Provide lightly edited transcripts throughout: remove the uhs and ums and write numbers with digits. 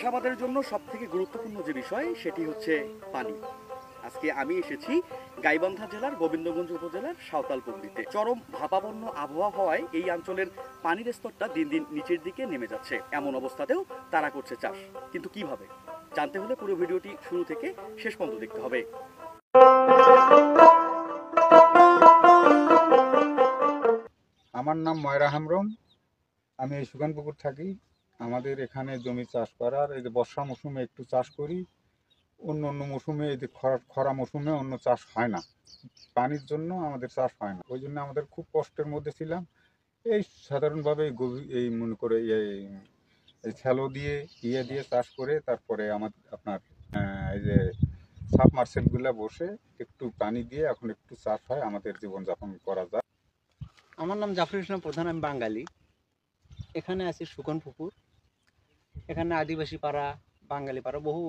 চাষাবাদের জন্য সবথেকে গুরুত্বপূর্ণ যে বিষয় সেটি হচ্ছে পানি। আজকে আমি এসেছি গাইবান্ধা জেলার গোবিন্দগঞ্জ উপজেলার সাঁওতালপল্লীতে। চরম ভাপাপন্ন আবহাওয়া হওয়ায় এই অঞ্চলের পানির স্তরটা দিন দিন নিচের দিকে নেমে যাচ্ছে। এমন অবস্থাতেও তারা করছে চাষ, কিন্তু কিভাবে জানতে হলে পুরো ভিডিওটি শুরু থেকে শেষ পর্যন্ত দেখতে হবে। আমার নাম ময়রা হামরম, আমি এই সুগানপুকুর থাকি। আমাদের এখানে জমি চাষ করার এই যে বর্ষা মৌসুমে একটু চাষ করি, অন্য অন্য মৌসুমে এই যে খরা মৌসুমে অন্য চাষ হয় না, পানির জন্য আমাদের চাষ হয় না। ওই জন্য আমাদের খুব কষ্টের মধ্যে ছিলাম। এই সাধারণভাবে এই মনে করে এই শ্যালো দিয়ে দিয়ে চাষ করে তারপরে আপনার এই যে সাবমার্সেলগুলো বসে একটু পানি দিয়ে এখন একটু চাষ হয়, আমাদের জীবনযাপন করা যায়। আমার নাম জাফর ইসলাম প্রধান, আমি বাঙালি। এখানে আছি সুগনপুকুর। এখানে আদিবাসী পাড়া, বাঙালি পাড়া, বহু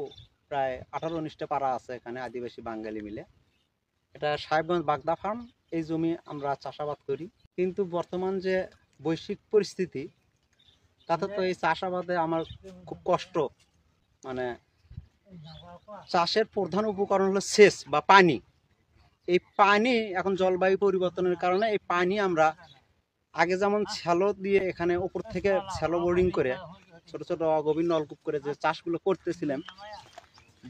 প্রায় 18-19টা পাড়া আছে এখানে, আদিবাসী বাঙালি মিলে। এটা সাহেবগঞ্জ বাগদা ফার্ম। এই জমি আমরা চাষাবাদ করি, কিন্তু বর্তমান যে বৈশ্বিক পরিস্থিতি তাতে তো এই চাষাবাদে আমার খুব কষ্ট। মানে চাষের প্রধান উপকরণ হলো সেচ বা পানি। এই পানি এখন জলবায়ু পরিবর্তনের কারণে এই পানি আমরা আগে যেমন শ্যালো দিয়ে এখানে উপর থেকে শ্যালো বোর্ডিং করে ছোট ছোট অগভীর নলকূপ করে যে চাষগুলো করতেছিলাম,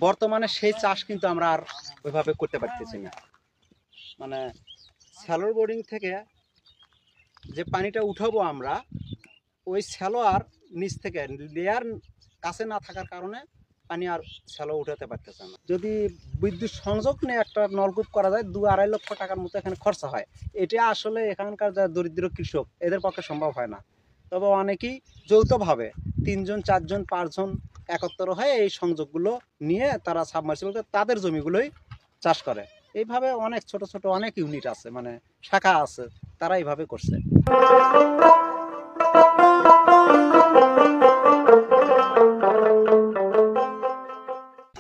বর্তমানে সেই চাষ কিন্তু আমরা আর ওইভাবে করতে পারতেছি না। মানে শ্যালো বোর্ডিং থেকে যে পানিটা উঠাবো আমরা, ওই শ্যালো আর নিচ থেকে লেয়ার কাছে না থাকার কারণে পানি আর শ্যালো উঠাতে পারতেছে না। যদি বিদ্যুৎ সংযোগ নিয়ে একটা নলকূপ করা যায়, 2-2.5 লক্ষ টাকার মতো এখানে খরচা হয়। এটা আসলে এখানকার যারা দরিদ্র কৃষক এদের পক্ষে সম্ভব হয় না। তবে অনেকেই যৌথভাবে 3জন 4জন 5জন একত্র হয়ে এই সংযোগগুলো নিয়ে তারা সাবমার্সিবল করে তাদের জমিগুলোই চাষ করে। এইভাবে অনেক ছোট ছোট অনেক ইউনিট আছে, মানে শাখা আছে, তারা এইভাবে করছে।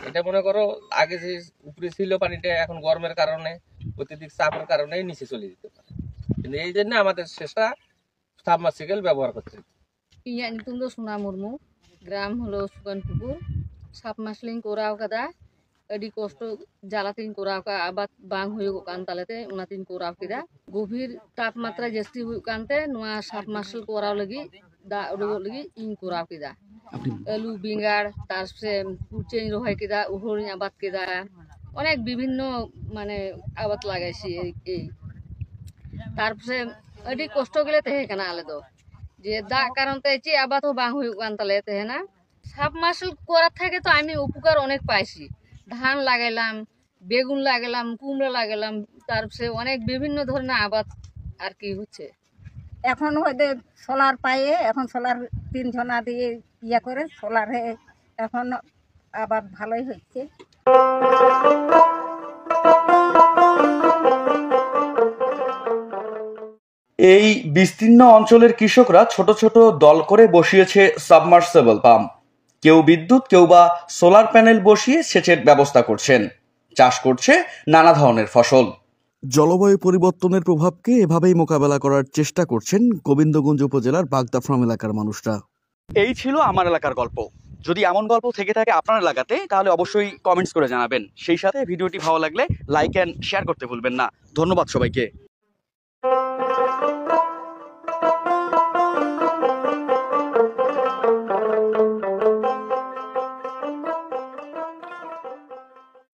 এটা মনে করো আগে যে উপরে ছিল পানিটা, এখন গরমের কারণে অত্যধিক চাপের কারণে নিচে চলে যেতে পারে, কিন্তু এই জন্য আমাদের শেষটা সাবমার্সিবল ব্যবহার করতে হবে। ইয়া নিতুম দো সোনা মুরমু, গ্রাম হলো সুগানপুকুর। সাবমার্সিবল কোরাও কাদা আদি কষ্ট জ্বালাতিন কোরাও কা আবাদ বাং হুয়ুগ কান তালেতে উনাতিন কোরাও কিদা গভীর তাপমাত্রা জাস্তি হুয়ুগ কানতে নোয়া সাবমার্সিবল কোরাও লাগি দা উডুগ লাগি ইন কোরাও কিদা আলু বেঙ্গার তারপরে কুচেন রোহাই কিদা উহরিন আবাদ কিদা অনেক বিভিন্ন মানে আবাদ লাগাইছি। এই তারপরে আদি কষ্ট গেলে তেহে কানা আলে দো যে দা কারণ তে চে আবাদ ও বাং হুয়ুগ কান তালে তেহে না। সাবমার্সিবল করার থেকে তো আমি উপকার অনেক পাইছি। ধান লাগাইলাম, বেগুন লাগাইলাম, কুমড়া লাগাইলাম, তারপরে অনেক বিভিন্ন ধরনের আবাদ আর কি হচ্ছে। এখন হয়তো সোলার পায়ে, এখন সোলার 3 জনা দিয়ে ইয়া করে সোলারে এখন আবার ভালোই হচ্ছে। এই বিস্তীর্ণ অঞ্চলের কৃষকরা ছোট ছোট দল করে বসিয়েছে সাবমার্সিবল পাম্প। কেউ বিদ্যুৎ, কেউ বা সোলার প্যানেল বসিয়ে সেচের ব্যবস্থা করছেন। চাষ করছে নানা ধরনের ফসল। জলবায়ু পরিবর্তনের প্রভাবকে এভাবেই মোকাবেলা করার চেষ্টা করছেন গোবিন্দগঞ্জ উপজেলার বাগদা ফার্ম এলাকার মানুষরা। এই ছিল আমার এলাকার গল্প। যদি এমন গল্প থেকে থাকে আপনার এলাকাতে, তাহলে অবশ্যই কমেন্টস করে জানাবেন। সেই সাথে ভিডিওটি ভালো লাগলে লাইক অ্যান্ড শেয়ার করতে ভুলবেন না। ধন্যবাদ সবাইকে।